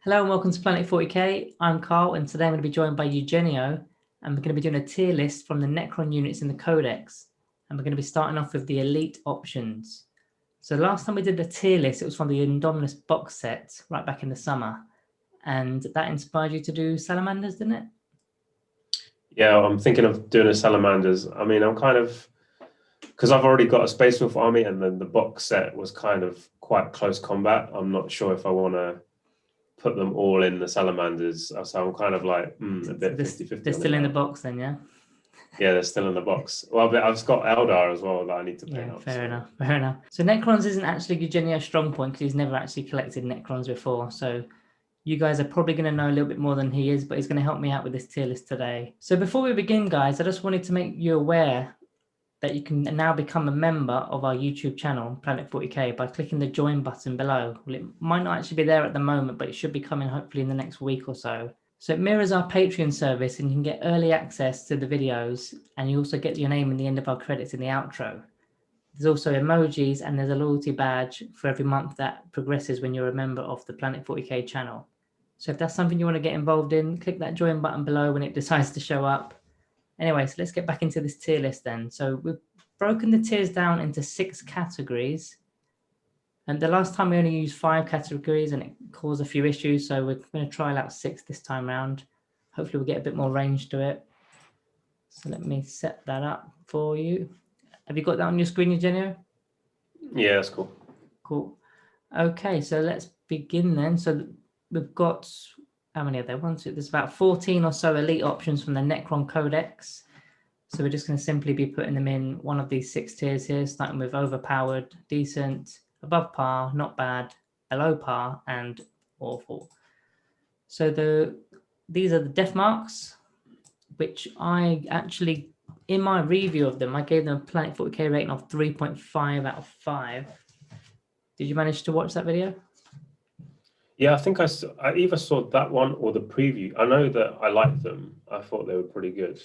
Hello and welcome to Planet 40k. I'm Carl and today I'm going to be joined by Eugenio and we're going to be doing a tier list from the Necron units in the Codex, and we're going to be starting off with the Elite options. So last time we did the tier list, it was from the Indominus box set right back in the summer, and that inspired you to do Salamanders, didn't it? Yeah, I'm thinking of doing a Salamanders. I mean, I'm kind of, because I've already got a Space Wolf army and then the box set was kind of quite close combat. I'm not sure if I want to put them all in the Salamanders. So I'm kind of like a bit 50-50. They're still in the box then, yeah? Yeah, they're still in the box. Well, but I've got Eldar as well that I need to paint up. Fair enough. So Necrons isn't actually Eugenio's strong point because he's never actually collected Necrons before. So you guys are probably going to know a little bit more than he is, but he's going to help me out with this tier list today. So before we begin, guys, I just wanted to make you aware that you can now become a member of our YouTube channel, Planet 40k, by clicking the join button below. Well, it might not actually be there at the moment, but it should be coming hopefully in the next week or so. So it mirrors our Patreon service and you can get early access to the videos, and you also get your name in the end of our credits in the outro. There's also emojis and there's a loyalty badge for every month that progresses when you're a member of the Planet 40k channel. So if that's something you want to get involved in, click that join button below when it decides to show up. Anyway, so let's get back into this tier list then. So we've broken the tiers down into 6 categories. And the last time we only used 5 categories and it caused a few issues. So we're going to trial out 6 this time around. Hopefully we'll get a bit more range to it. So let me set that up for you. Have you got that on your screen, Eugenio? Yeah, that's cool. Cool. Okay, so let's begin then. So we've got, how many are there? There's about 14 or so elite options from the Necron Codex. So we're just going to simply be putting them in one of these 6 tiers here, starting with overpowered, decent, above par, not bad, below par, and awful. So these are the death marks, which I actually, in my review of them, I gave them a Planet 40k rating of 3.5 out of 5. Did you manage to watch that video? Yeah, I think I either saw that one or the preview. I know that I liked them. I thought they were pretty good,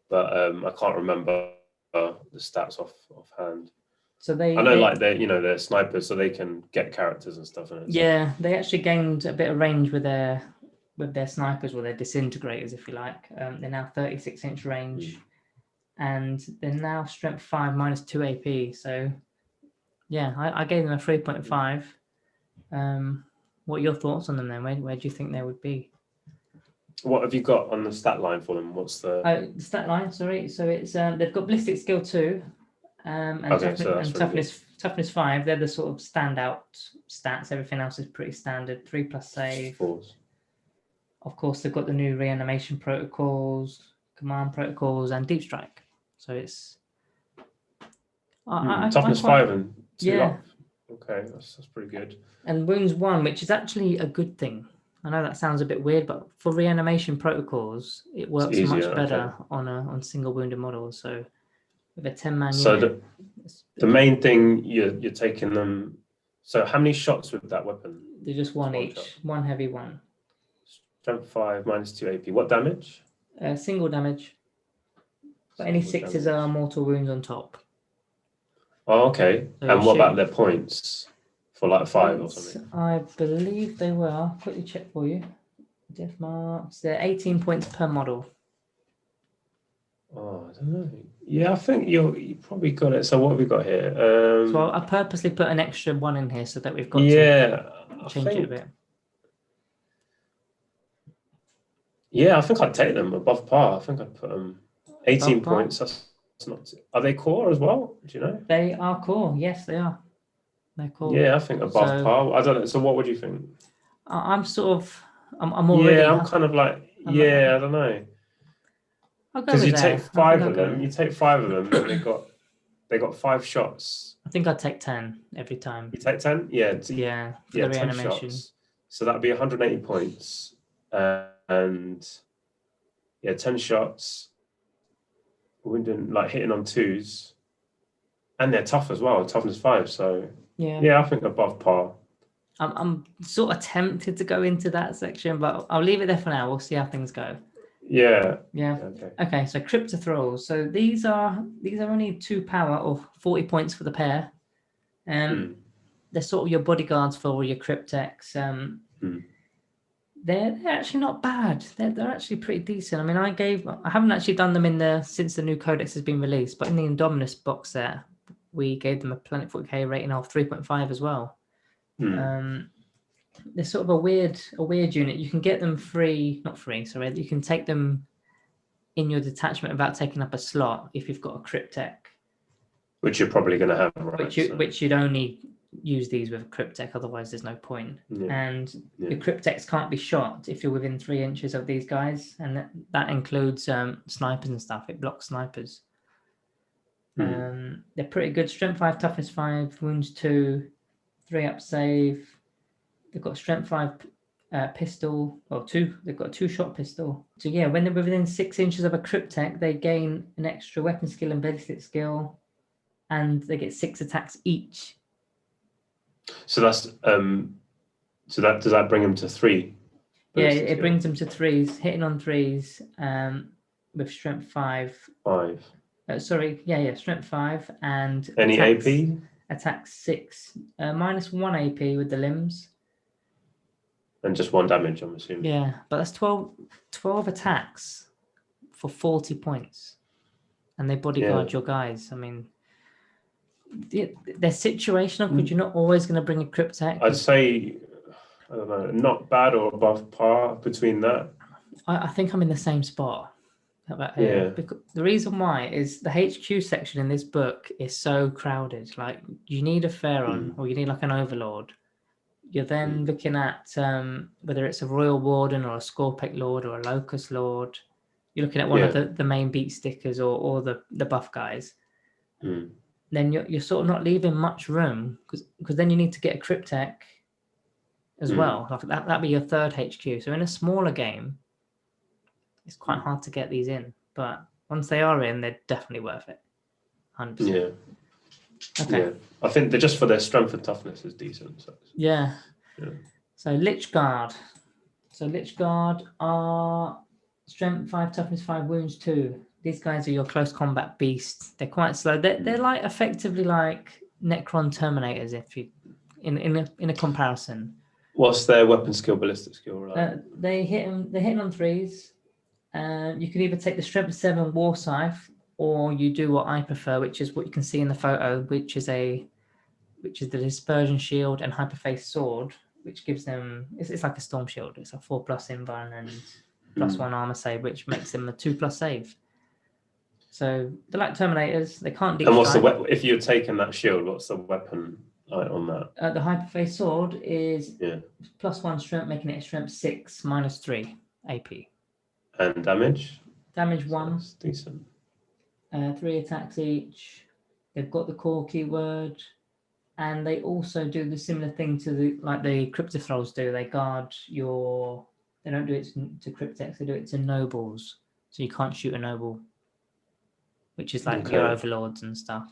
but I can't remember the stats offhand. So I know like they're snipers, so they can get characters and stuff in it. Yeah, they actually gained a bit of range with their snipers, or their disintegrators, if you like. They're now 36-inch range, and they're now strength 5 minus 2 AP. So yeah, I gave them a 3.5. What are your thoughts on them then? Where do you think they would be? What have you got on the stat line for them? What's the stat line? Sorry, so it's they've got ballistic skill 2, and toughness 5. They're the sort of standout stats. Everything else is pretty standard. 3+ save. Force. Of course, they've got the new reanimation protocols, command protocols, and deep strike. So it's toughness 5 and 2 up. Okay, that's pretty good. And wounds 1, which is actually a good thing. I know that sounds a bit weird, but for reanimation protocols, it works much better on single wounded models. So with a 10-man unit. So the main thing you're taking them. So how many shots with that weapon? They're just one each. Shot. One heavy, one. Strength 5 minus 2 AP. What damage? Single damage. But any 6s are mortal wounds on top. Oh, okay. So and what about their points? For like 5 or something? I believe they were. I'll quickly check for you. Death marks. They're 18 points per model. Oh, I don't know. Yeah, I think you probably got it. So what have we got here? So I purposely put an extra 1 in here so that we've got to change it a bit. Yeah, I think I'd take them above par. I think I'd put them 18 points. That's not. Are they core as well? Do you know? They are core. Yes, they are. They're core. Yeah, I think above par. I don't know. So what would you think? I'm already. Yeah, I'm kind of like. I don't know. Because you take 5 of them. You take 5 of them, and they got 5 shots. I think I'd take 10 every time. You take 10? Yeah. Yeah. 10 shots. So that'd be 180 points. And 10 shots. Hitting on 2s. And they're tough as well. Toughness 5. So yeah, I think above par. I'm sort of tempted to go into that section, but I'll leave it there for now. We'll see how things go. Yeah. Okay. So Crypto Thralls. So these are only 2 power or 40 points for the pair. They're sort of your bodyguards for all your Cryptex. They're actually not bad. They're actually pretty decent. I mean, I haven't actually done them since the new codex has been released, but in the Indominus box set, we gave them a Planet 40k rating of 3.5 as well. They're sort of a weird unit. You can get them not free, sorry. You can take them in your detachment without taking up a slot if you've got a Cryptek. Which you're probably going to have, right? Which you'd only use these with a Cryptek, otherwise there's no point. And the Crypteks can't be shot if you're within 3 inches of these guys, and that includes snipers and stuff. It blocks snipers. They're pretty good. Strength 5, toughness 5, wounds 2, 3 up save. They've got strength 5 pistol, or 2. They've got a 2-shot pistol. So yeah, when they're within 6 inches of a Cryptek, they gain an extra weapon skill and ballistic skill, and they get 6 attacks each. So that's does that bring them to 3? Yeah, it brings them to 3s, hitting on 3s, with strength 5. 5. Strength 5 and any AP? Attack 6, -1 AP with the limbs. And just 1 damage, I'm assuming. Yeah, but that's 12 attacks for 40 points, and they bodyguard your guys. I mean, they're situational because you're not always going to bring a Cryptek. I'd say, I don't know, not bad or above par between that. I think I'm in the same spot. Because the reason why is the HQ section in this book is so crowded. Like, you need a Pharaon or you need like an Overlord. You're then looking at whether it's a Royal Warden or a Scorpec Lord or a Locust Lord. You're looking at one of the main beat stickers or the buff guys. Then you're sort of not leaving much room because then you need to get a Cryptek as well. Like that'd be your 3rd HQ. So in a smaller game, it's quite hard to get these in. But once they are in, they're definitely worth it. 100%. Yeah. Okay. Yeah. I think they're just for their strength and toughness is decent. So. Yeah. So Lich Guard. So Lich Guard are strength 5, toughness 5, wounds 2. These guys are your close combat beasts. They're quite slow. They're like effectively like Necron Terminators, if you in a comparison. What's their weapon skill, ballistic skill? Like? They're hitting on 3s. You can either take the strength 7 war scythe, or you do what I prefer, which is what you can see in the photo, which is the dispersion shield and hyperface sword, which gives them it's like a storm shield. It's a 4+ environ and +1 armor save, which makes them a 2+ save. So they're like Terminators. They can't deep. And what's the weapon? If you're taking that shield, what's the weapon on that? The hyperface sword is +1 strength, making it a strength 6 -3 AP. And damage? Damage 1. That's decent. 3 attacks each. They've got the core keyword, and they also do the similar thing to the Crypto Thralls do. They guard your. They don't do it to Crypteks. They do it to nobles, so you can't shoot a noble, which is like your overlords and stuff.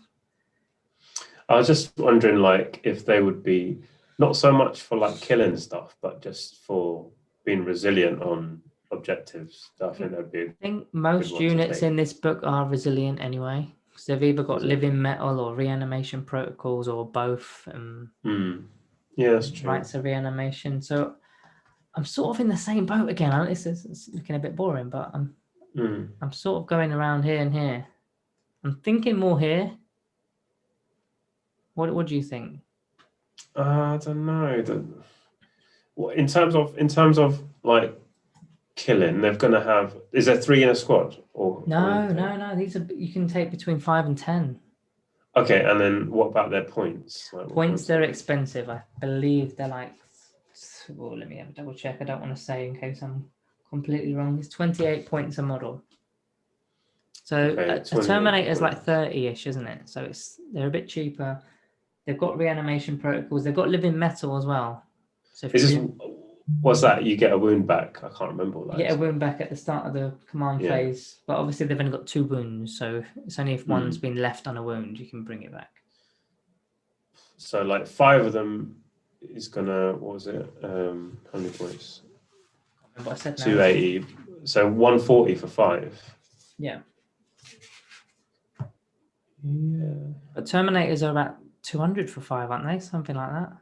I was just wondering, like, if they would be not so much for like killing stuff, but just for being resilient on objectives. I think that'd be. I think most units in this book are resilient anyway, because they've either got living metal or reanimation protocols or both. Yeah, that's true. Rights of reanimation. So I'm sort of in the same boat again. It's looking a bit boring, but I'm sort of going around here and here. I'm thinking more here. What do you think? I don't know. In terms of like killing, they're going to have. Is there 3 in a squad? Or no. These are you can take between 5 and 10. Okay, and then what about their points? Like, points, they're expensive. I believe they're like. Well, let me have a double check. I don't want to say in case I'm completely wrong. It's 28 points a model. So a Terminator is like 30-ish, isn't it? So they're a bit cheaper. They've got reanimation protocols. They've got living metal as well. So what's that? You get a wound back. I can't remember what that is. You get a wound back at the start of the command phase, but obviously they've only got 2 wounds, so it's only if one's been left on a wound you can bring it back. So like 5 of them is gonna, what was it? How many points? What I said now. 280. So 140 for 5. Yeah. Yeah. But Terminators are about 200 for 5, aren't they? Something like that.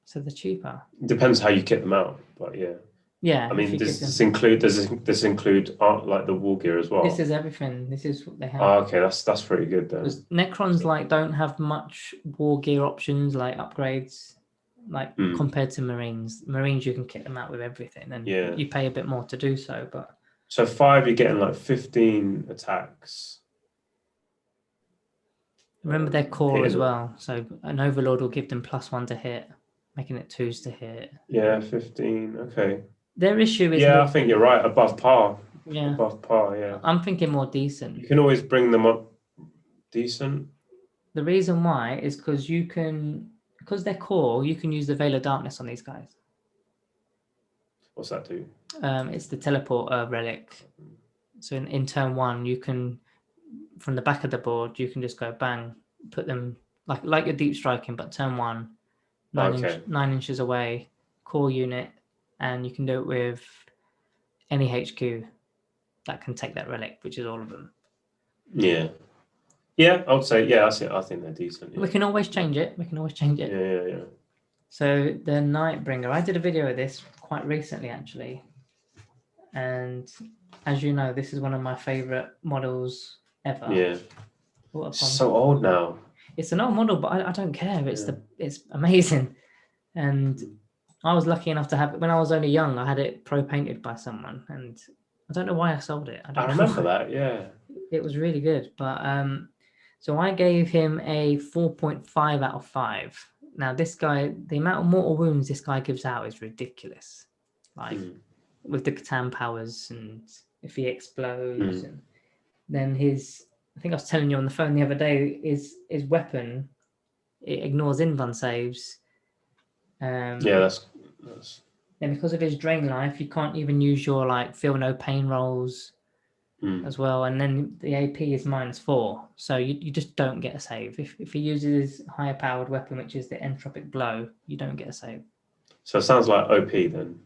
So they're cheaper. Depends how you kit them out, but yeah. Yeah. I mean, if you does give this them, include like the war gear as well? this is everything. This is what they have. Oh, okay, that's pretty good then. Because Necrons like don't have much war gear options like upgrades, like compared to Marines. Marines you can kit them out with everything, and Yeah. you pay a bit more to do so. But So 5, you're getting like 15 attacks. remember their core as hitting- well. So an Overlord will give them +1 to hit, making it 2s to hit. Yeah, 15. Okay. Their issue is Yeah, I think you're right. Above par. Yeah. Above par. Yeah. I'm thinking more decent. You can always bring them up decent. The reason why is because they're core, you can use the Veil of Darkness on these guys. What's that do? It's the teleport relic. So in turn 1, you can, from the back of the board, you can just go bang, put them like you're deep striking, but turn 1, 9 inches away, core unit, and you can do it with any HQ that can take that relic, which is all of them. Yeah. Yeah, I would say, yeah, I think they're decent. Yeah. We can always change it. Yeah. So the Nightbringer, I did a video of this quite recently, actually. And as you know, this is one of my favorite models ever. Yeah. It's so old now. It's an old model, but I don't care. It's amazing. And I was lucky enough to have it when I was only young. I had it pro painted by someone, and I don't know why I sold it. I remember that. Yeah. It was really good, but so I gave him a 4.5 out of 5. Now this guy, the amount of mortal wounds this guy gives out is ridiculous. Like with the Catan powers, and if he explodes, and then I think I was telling you on the phone the other day, his weapon, it ignores invuln saves. Yeah, that's. And because of his drain life, you can't even use your like feel no pain rolls as well. And then the AP is -4, so you just don't get a save. If he uses his higher powered weapon, which is the entropic blow, you don't get a save. So it sounds like OP then,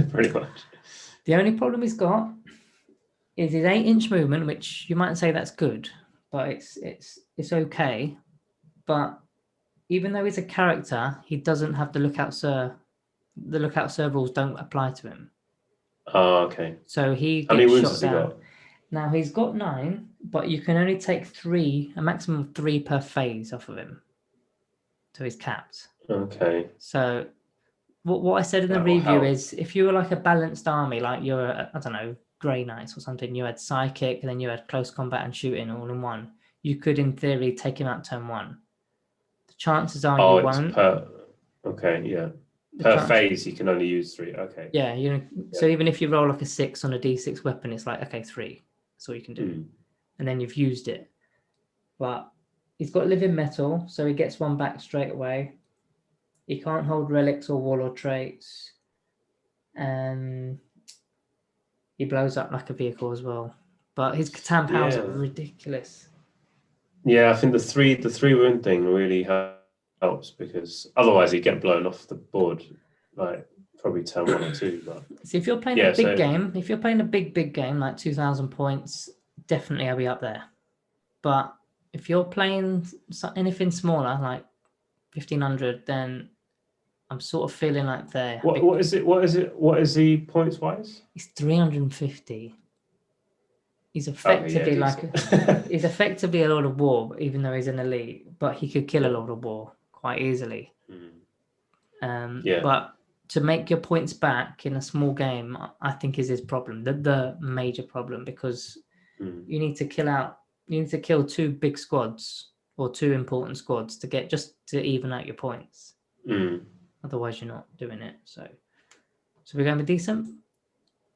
pretty much. The only problem he's got is his 8-inch movement, which you might say that's good, but it's okay. But even though he's a character, he doesn't have the Lookout Sir. The Lookout Sir rules don't apply to him. Oh, okay. So he How many gets wounds shot has he down. got? Now he's got 9, but you can only take 3, a maximum of 3 per phase off of him. So he's capped. Okay. So what I said in the review is, if you were like a balanced army, like you're, I don't know, Grey Knights or something, you had psychic, and then you had close combat and shooting all in one, you could in theory take him out turn 1. The chances are you won't. Okay, yeah. Per phase, you can only use 3. Okay. Yeah, so even if you roll like a 6 on a D6 weapon, it's like, okay, 3. That's all you can do. And then you've used it. But he's got living metal, so he gets 1 back straight away. He can't hold relics or warlord traits. And he blows up like a vehicle as well. But his Catan powers are ridiculous. Yeah, I think the three wound thing really helps, because otherwise he'd get blown off the board, like probably turn 1 or 2. But so if you're playing a big game, if you're playing a big game like 2,000 points, definitely I'll be up there. But if you're playing anything smaller, like 1,500, then I'm sort of feeling like there. What is he points wise? He's 350. He's effectively he's effectively a Lord of War, even though he's an elite. But he could kill a Lord of War quite easily. But to make your points back in a small game, I think is his problem, the major problem, because you need to kill 2 big squads or 2 important squads to even out your points. Otherwise, you're not doing it. So we're going to be decent.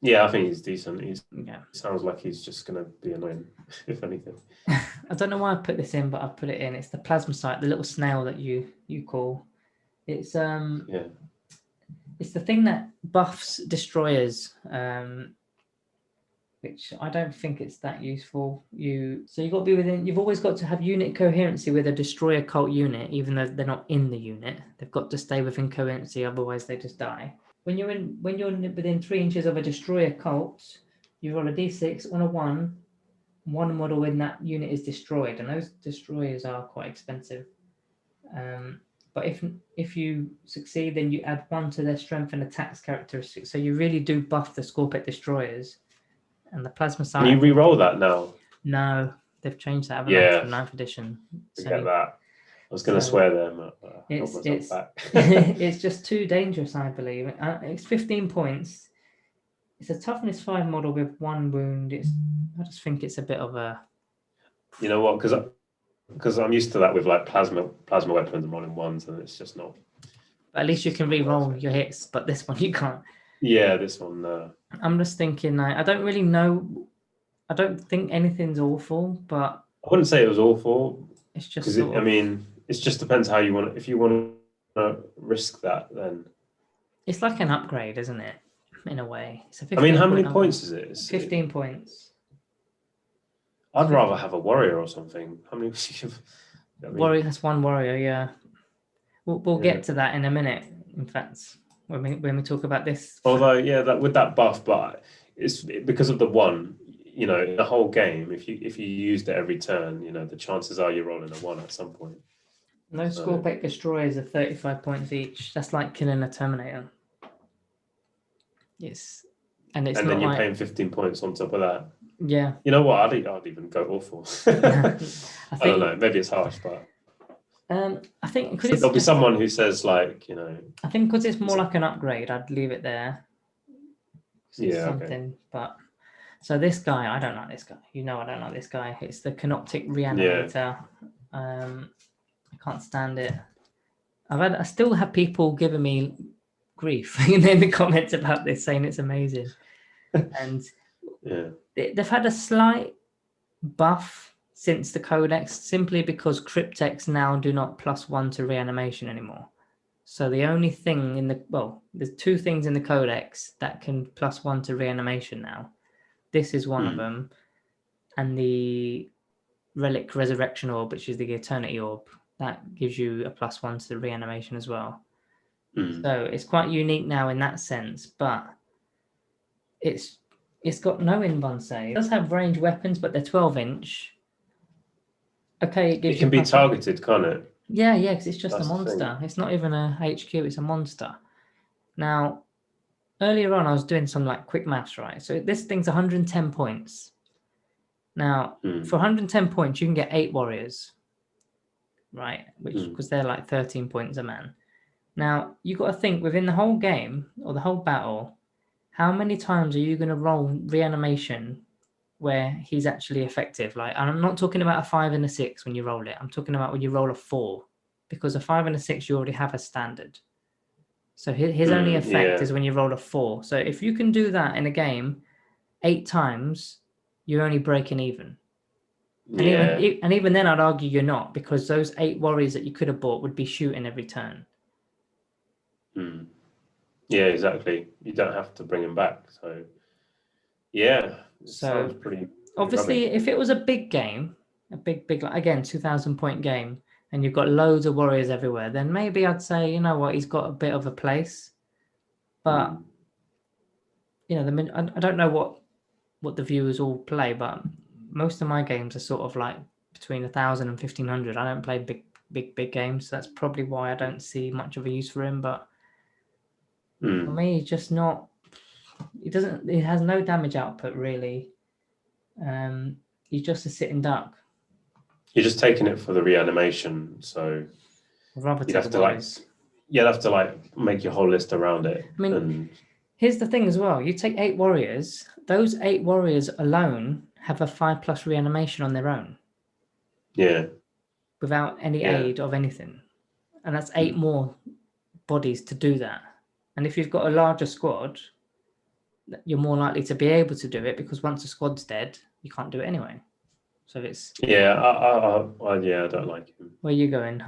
Yeah, I think he's decent. He sounds like he's just going to be annoying, if anything. I don't know why I put this in, but I put it in. It's the plasmacyte, the little snail that you call. It's it's the thing that buffs destroyers, which I don't think it's that useful. So you've got to be within. You've always got to have unit coherency with a destroyer cult unit, even though they're not in the unit. They've got to stay within coherency, otherwise they just die. When you're within 3 inches of a destroyer cult, you roll a d6 on a 1. One model in that unit is destroyed, and those destroyers are quite expensive. But if you succeed, then you add 1 to their strength and attacks characteristics. So you really do buff the Scorpic Destroyers. And the Plasma Sight. Can you re-roll that now? No, they've changed that, haven't they, from 9th edition. Forget that. I was going to swear there, but it's it's just too dangerous, I believe. It's 15 points. It's a toughness 5 model with 1 wound. I just think it's a bit of a. You know what? Because I'm used to that with like plasma weapons and rolling 1s, and it's just not. But at least you can re-roll your hits, but this one you can't. Yeah, this one. I'm just thinking. I don't really know. I don't think anything's awful, but I wouldn't say it was awful. It's just. It just depends how you want it. If you want to risk that, then it's like an upgrade, isn't it? In a way. It's a how many points is it? 15 points. I'd rather have a warrior or something. How many? Warrior. That's 1 warrior. Yeah. We'll get to that in a minute. In fact, when we talk about this. Although, with that buff, but it's because of the 1. You know, in the whole game, if you used it every turn, the chances are you're rolling a 1 at some point. Those Scorpic Destroyers are 35 points each. That's like killing a Terminator. Yes, and then you're paying 15 points on top of that. Yeah. You know what? I'd even go awful. I don't know. Maybe it's harsh, but. I think because there'll be someone who says I think because it's more like an upgrade, I'd leave it there. Yeah. Something, okay. But so this guy, I don't like this guy. I don't like this guy. It's the Canoptic Reanimator. Yeah. I can't stand it. I still have people giving me grief in the comments about this, saying it's amazing. And they've had a slight buff since the Codex, simply because Cryptex now do not +1 to reanimation anymore. So the only thing there's 2 things in the Codex that can +1 to reanimation now. This is one of them, and the Relic Resurrection Orb, which is the Eternity Orb, that gives you a +1 to the reanimation as well. So it's quite unique now in that sense, but it's got no in-bun save. It does have ranged weapons, but they're 12-inch. Okay, it can be targeted, can't it? Yeah, because it's just a monster. It's not even a HQ, it's a monster. Now, earlier on, I was doing some quick maths, right? So this thing's 110 points. Now, for 110 points, you can get 8 warriors, right? Because they're 13 points a man. Now, you've got to think, within the whole game, or the whole battle, how many times are you going to roll reanimation where he's actually effective? I'm not talking about a 5 and a 6 when you roll it. I'm talking about when you roll a 4. Because a 5 and a 6, you already have a standard. So his only effect is when you roll a 4. So if you can do that in a game 8 times, you're only breaking even. And even then, I'd argue you're not, because those 8 warriors that you could have bought would be shooting every turn. Yeah, exactly. You don't have to bring him back. So, yeah. Sounds pretty obviously, rubbish. If it was a big game, again, 2,000 point game, and you've got loads of warriors everywhere, then maybe I'd say, you know what, he's got a bit of a place. But, I don't know what the viewers all play, but most of my games are sort of between 1,000 and 1,500. I don't play big games, so that's probably why I don't see much of a use for him. But for me, he's just not. It has no damage output really. He's just a sitting duck. You're just taking it for the reanimation, so you'd have to make your whole list around it. I mean, here's the thing as well. You take 8 warriors. Those 8 warriors alone have a 5+ reanimation on their own. Yeah. Without any aid of anything, and that's 8 more bodies to do that. And if you've got a larger squad, you're more likely to be able to do it, because once a squad's dead, you can't do it anyway. So it's I don't like him. Where are you going?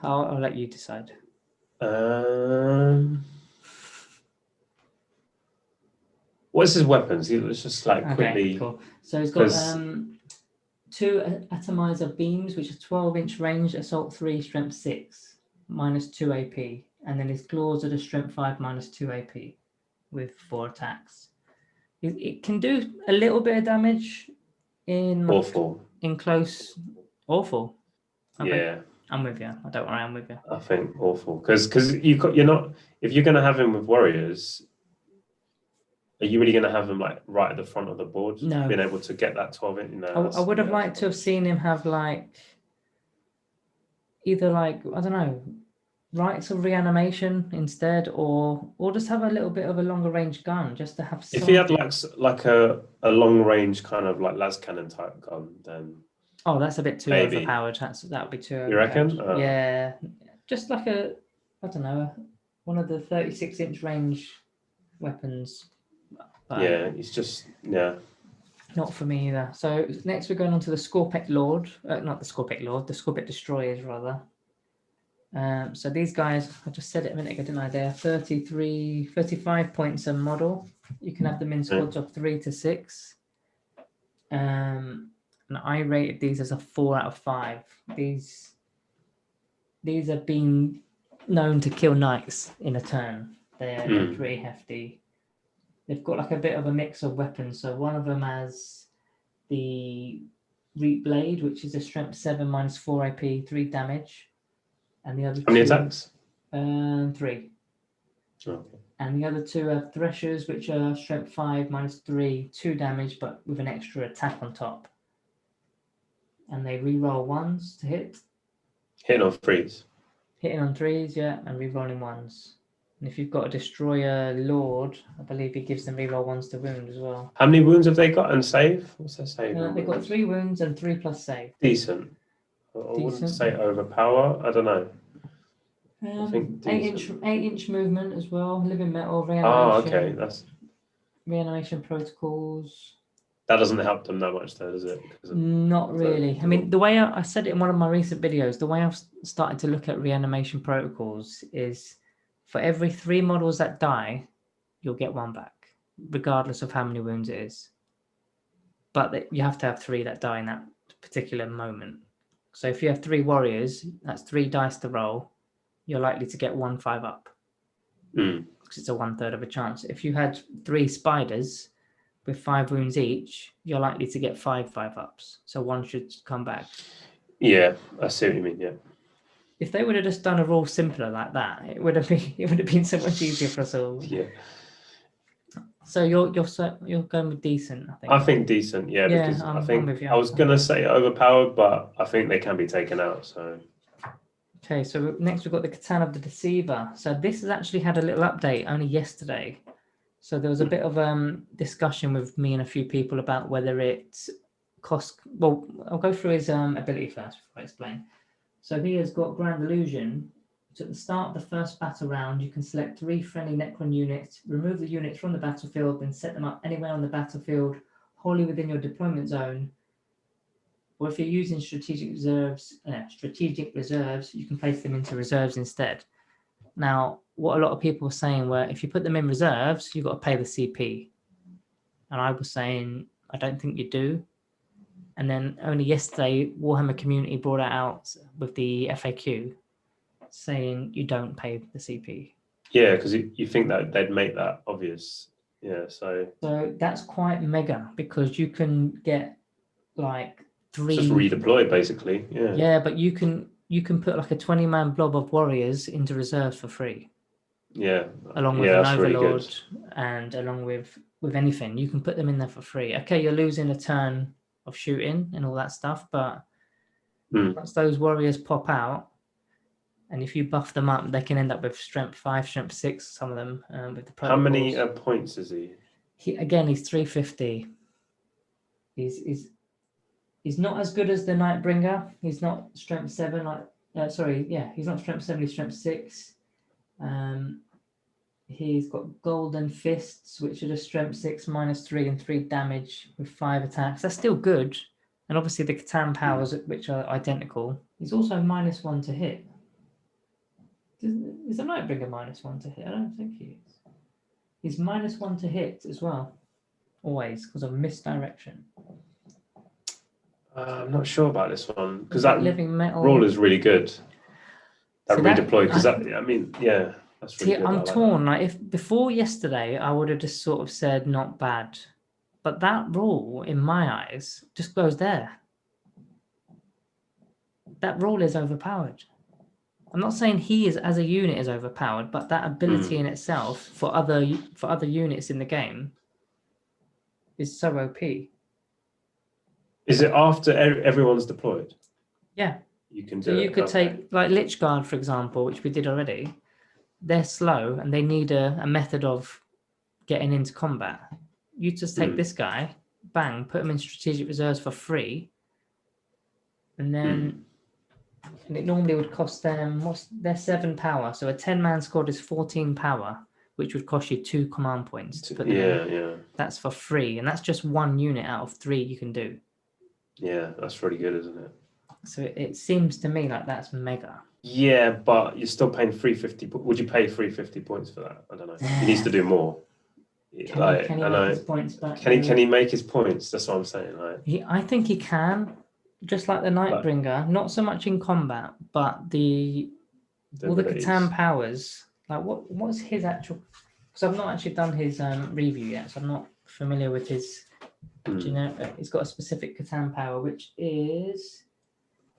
I'll let you decide. What's his weapons? Let's just quickly. Cool. So he's got 2 atomizer beams, which are 12-inch range, assault 3, strength 6, -2 AP, and then his claws are the strength 5, -2 AP, with 4 attacks. It can do a little bit of damage in awful. In close, awful. Yeah. I'm with you. I don't worry, I'm with you. I think awful because you're not, if you're going to have him with warriors, are you really going to have him like right at the front of the board? No. Being able to get that 12 in? No, I would have liked to have seen him have like either like, I don't know, rites of reanimation instead, or just have a little bit of a longer range gun just to have some. If he had like a long range kind of like las cannon type gun, then oh, that's a bit too maybe. overpowered. That would be too overpowered. You reckon? Yeah, just like I don't know, one of the 36-inch range weapons. But yeah, it's just not for me either. So next we're going on to the Scorpec Lord, not the Scorpec Lord, the Scorpec Destroyers rather. So these guys, I just said it a minute ago, didn't I? They're 35 points a model. You can have them in squads of 3 to 6. And I rated these as a 4 out of 5. These have been known to kill knights in a turn. They're pretty hefty. They've got like a bit of a mix of weapons. So one of them has the Reap Blade, which is a strength 7 minus 4 AP, 3 damage. And the other how many attacks? 3. Okay. And the other 2 are Threshers, which are strength 5 minus 3, 2 damage, but with an extra attack on top. And they reroll 1s to hit. Hitting on 3s. Hitting on 3s, yeah, and rerolling 1s. And if you've got a Destroyer Lord, I believe he gives them reroll 1s to wound as well. How many wounds have they got and save? What's their save? They've got 3 wounds and 3 plus save. Decent. I wouldn't say overpower. I don't know. I think 8-inch movement as well. Living metal, reanimation. Oh, okay. That's reanimation protocols. That doesn't help them that much, though, does it? Not really. I mean, the way I said it in one of my recent videos, the way I've started to look at reanimation protocols is for every 3 models that die, you'll get 1 back, regardless of how many wounds it is. But you have to have 3 that die in that particular moment. So if you have 3 warriors, that's 3 dice to roll. You're likely to get 1 5-up. Because it's a 1/3 of a chance. If you had 3 spiders with 5 wounds each, you're likely to get 5 5-ups. So 1 should come back. Yeah, I see what you mean. Yeah. If they would have just done a rule simpler like that, it would have been so much easier for us all. Yeah. So you're going with decent, I think. I think decent, yeah. Because I think I was gonna say overpowered, but I think they can be taken out. So. Okay, so next we've got the Catan of the Deceiver. So this has actually had a little update only yesterday. So there was a bit of discussion with me and a few people about whether it costs. Well, I'll go through his ability first before I explain. So he has got Grand Illusion. So at the start of the first battle round, you can select 3 friendly Necron units, remove the units from the battlefield, then set them up anywhere on the battlefield, wholly within your deployment zone. Or if you're using strategic reserves, you can place them into reserves instead. Now, what a lot of people were saying were, if you put them in reserves, you've got to pay the CP. And I was saying, I don't think you do. And then only yesterday, Warhammer community brought it out with the FAQ, saying you don't pay the CP. Yeah, because you think that they'd make that obvious. Yeah, so that's quite mega, because you can get like 3. Just redeploy basically. Yeah. Yeah, but you can put like a 20-man blob of warriors into reserves for free. Yeah. Along with an overlord and along with anything, you can put them in there for free. Okay, you're losing a turn of shooting and all that stuff, but once those warriors pop out, and if you buff them up, they can end up with strength 5, strength 6. Some of them with the protocols. How many points is he? He's 350. He's not as good as the Nightbringer. He's not strength 7. He's not strength 7. He's strength 6. He's got Golden Fists, which are just strength 6 minus 3 and 3 damage with 5 attacks. That's still good. And obviously the Catan powers, which are identical. He's also -1 to hit. Is the Nightbringer -1 to hit? I don't think he is. He's -1 to hit as well. Always, because of misdirection. I'm not sure about this one, because that living metal rule is really good. That redeploy, because that's really good. I'm torn. Like, if before yesterday, I would have just sort of said not bad, but that rule, in my eyes, just goes there. that rule is overpowered. I'm not saying he is as a unit is overpowered, but that ability in itself for other units in the game is so OP. Is it after everyone's deployed? Yeah. You can do So you it. could Okay. take like Lich Guard, for example, which we did already. They're slow and they need a method of getting into combat. You just take this guy, bang, put him in strategic reserves for free, and then and it normally would cost them they're 7 power. So a 10-man squad is 14 power, which would cost you 2 command points to put them in. Yeah. That's for free, and that's just 1 unit out of 3 you can do. Yeah, that's really good, isn't it? So it seems to me like that's mega. Yeah, but you're still paying 350. Would you pay 350 points for that? I don't know. He needs to do more. Can he make his points back? Can he make his points? That's what I'm saying. I think he can, just like the Nightbringer. Not so much in combat, but all the Catan powers. Like what's his actual? Because I've not actually done his review yet, so I'm not familiar with his. He's got a specific Catan power, which is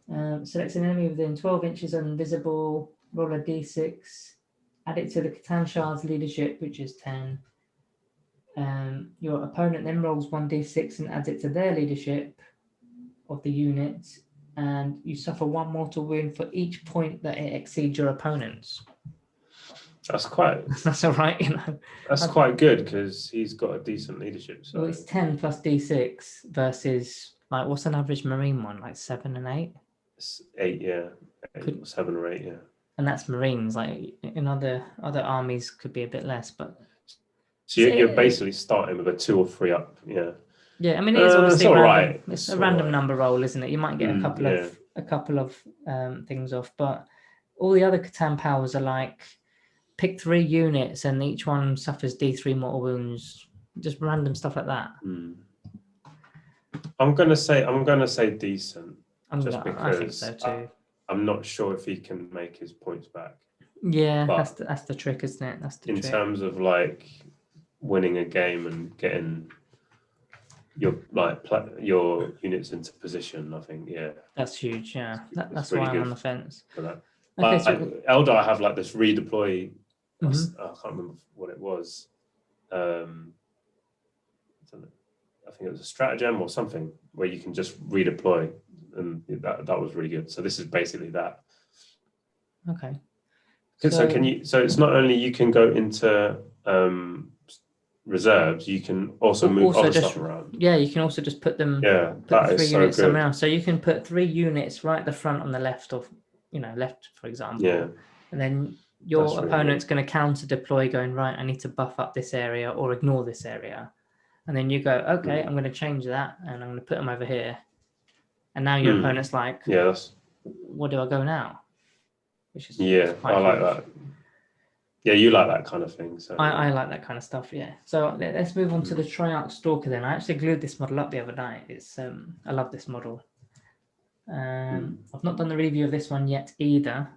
select an enemy within 12 inches invisible. Roll a d6. Add it to the Catan Shard's leadership, which is 10. Your opponent then rolls 1d6 and adds it to their leadership of the unit, and you suffer 1 mortal wound for each point that it exceeds your opponent's. That's all right, That's quite good because he's got a decent leadership. So well, it's 10 plus d6 versus like what's an average Marine one, like 7 and 8? It's 8, yeah. 7 or 8, yeah. And that's Marines. Like in other armies could be a bit less, but so you're basically starting with a 2 or 3 up, yeah. Yeah, I mean, it is obviously random. Right. It's a random number roll, isn't it? You might get a couple of things off, but all the other Catan powers are like pick 3 units and each one suffers D3 mortal wounds, just random stuff like that. I'm gonna say decent, because I think so too. I'm not sure if he can make his points back. Yeah, that's the trick, isn't it? That's the trick. In terms of like winning a game and getting your units into position, I think, yeah, that's huge. Yeah, that's why I'm on the fence. For that. Okay, so Eldar have like this redeploy. I can't remember what it was. I think it was a stratagem or something where you can just redeploy, and that was really good. So this is basically that. Okay. So can you? So it's not only you can go into reserves, you can also move other stuff around. Yeah, you can also just put them. Yeah, put the 3 units somewhere else. So you can put 3 units right at the front on the left of, left, for example. Yeah. And then your opponent's going to counter deploy, going right. I need to buff up this area or ignore this area, and then you go, okay, I'm going to change that, and I'm going to put them over here. And now your opponent's like, what do I go now? Which is I like that. Yeah, you like that kind of thing. So I like that kind of stuff. Yeah. So let's move on to the Tryout Stalker. Then I actually glued this model up the other night. It's I love this model. I've not done the review of this one yet either.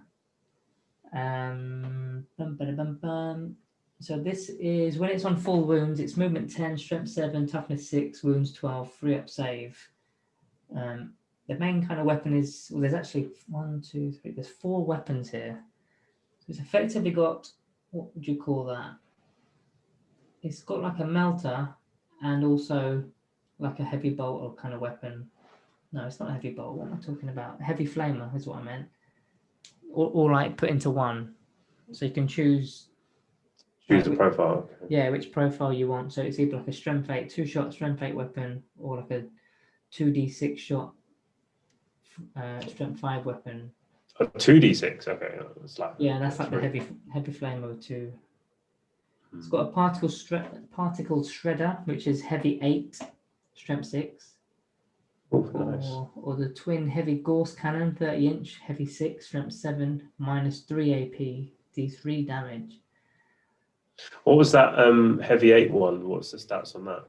So this is when it's on full wounds. It's movement 10, strength 7, toughness 6, wounds 12, 3 up save. The main kind of weapon is there's actually 1, 2, 3. There's 4 weapons here. So it's effectively got, what would you call that? It's got like a melter and also like a heavy bolt or kind of weapon. No, it's not a heavy bolt. What am I talking about? A heavy flamer is what I meant. Or like put into one. So you can choose the profile. Okay. Yeah, which profile you want. So it's either like a strength 8, 2-shot strength 8 weapon, or like a 2d6 shot strength 5 weapon. A 2d6, okay. That's like the heavy flamer with 2. It's got a particle shredder, which is heavy 8, strength 6. Nice. Or the twin heavy Gorse cannon, 30-inch, heavy 6, strength 7, minus 3 AP, D3 damage. What was that heavy 8 one? What's the stats on that?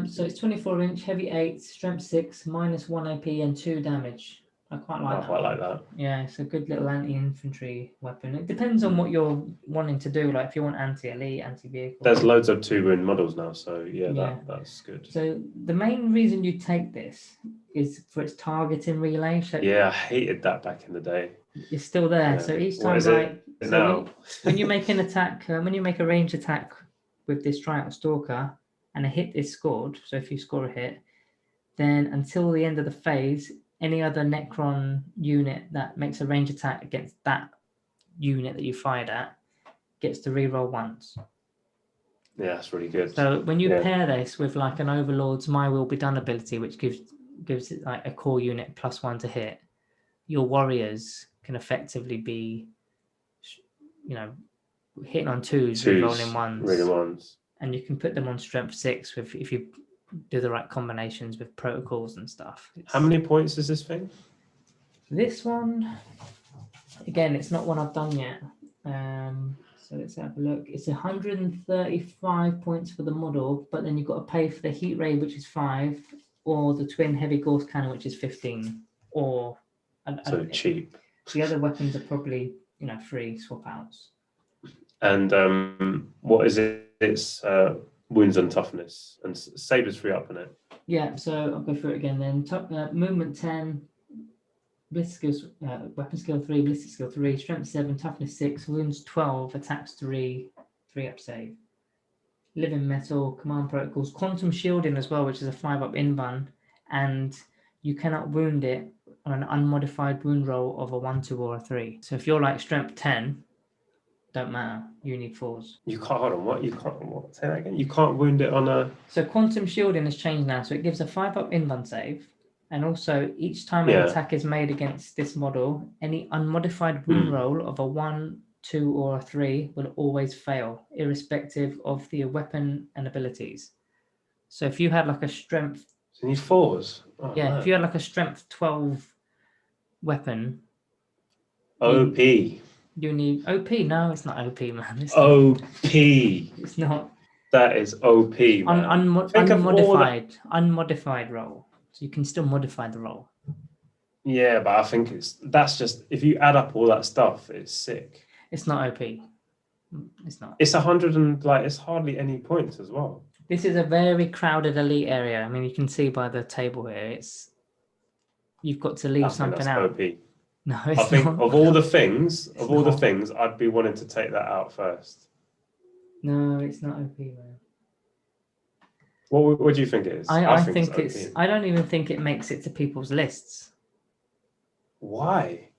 So it's 24-inch, heavy 8, strength 6, minus 1 AP and 2 damage. I quite like I that. quite one. like that. Yeah, it's a good little anti-infantry weapon. It depends on what you're wanting to do. Like if you want anti-elite, anti-vehicle. There's loads of 2-wound models now, so Yeah. that's good. So the main reason you take this is for its targeting relay. So Yeah, I hated that back in the day. it's still there. Yeah. So each What time, is like it so now? when you make an attack, when you make a ranged attack with this Tryout Stalker, and a hit is scored. So if you score a hit, then until the end of the phase, any other Necron unit that makes a range attack against that unit that you fired at gets to reroll once. Yeah, that's really good. So when you pair this with like an Overlord's My Will Be Done ability, which gives it like a core unit +1 to hit, your warriors can effectively be, hitting on twos, rerolling ones, and you can put them on strength 6 if you do the right combinations with protocols and stuff. How many points is this thing? This one, again, it's not one I've done yet. So let's have a look. It's 135 points for the model, but then you've got to pay for the heat ray, which is 5, or the twin heavy Gauss cannon, which is 15, or So cheap. The other weapons are probably free swap outs. And what is it? It's wounds and toughness, and sabers free up in it. Yeah, so I'll go through it again then. Movement 10, ballistic skills, weapon skill 3, ballistic skill 3, strength 7, toughness 6, wounds 12, attacks 3, 3 up save. Living metal, command protocols, quantum shielding as well, which is a 5 up invuln, and you cannot wound it on an unmodified wound roll of a 1, 2, or a 3. So if you're like strength 10, don't matter. You need 4s. You can't. Hold on. What? You can't. What? Say that again. You can't wound it on a. So quantum shielding has changed now. So it gives a 5 up invuln save, and also each time an attack is made against this model, any unmodified wound roll of a 1, 2, or a 3 will always fail, irrespective of the weapon and abilities. So if you had like a strength, so you need 4s. Oh, yeah, man. if you had like a strength 12 weapon, OP. You need OP. No, it's not OP, man. It's OP. It's not. That is OP, man. Unmodified roll. So you can still modify the roll. Yeah, but I think that's just if you add up all that stuff, it's sick. It's not OP. It's not. It's 100 and it's hardly any points as well. This is a very crowded elite area. I mean, you can see by the table here. You've got to leave something out. OP. No, I think of all the things, I'd be wanting to take that out first. No, it's not OP, man. What do you think it is? I think it's. I don't even think it makes it to people's lists. Why?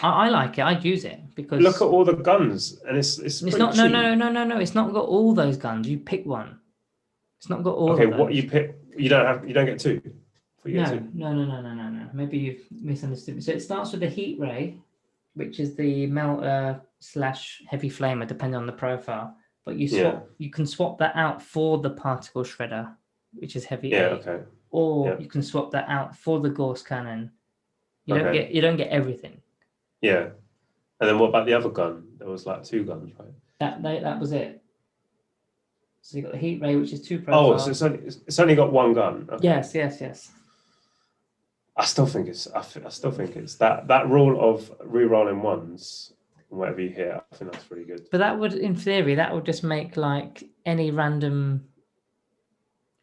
I like it. I'd use it because look at all the guns, and it's not. cheap. No. It's not got all those guns. You pick one. It's not got all. Okay, of those. what you pick? You don't get 2. No. Maybe you've misunderstood me. So it starts with the heat ray, which is the melter / heavy flamer, depending on the profile. But you can swap that out for the particle shredder, which is heavy. Yeah. Okay. Or you can swap that out for the Gauss cannon. You don't get everything. Yeah. And then what about the other gun? There was like 2 guns, right? That was it. So you got the heat ray, which is 2 profiles. Oh, so it's only got 1 gun. Okay. Yes. I still think it's that rule of re-rolling ones and whatever you hit. I think that's really good. But that would, in theory, just make like any random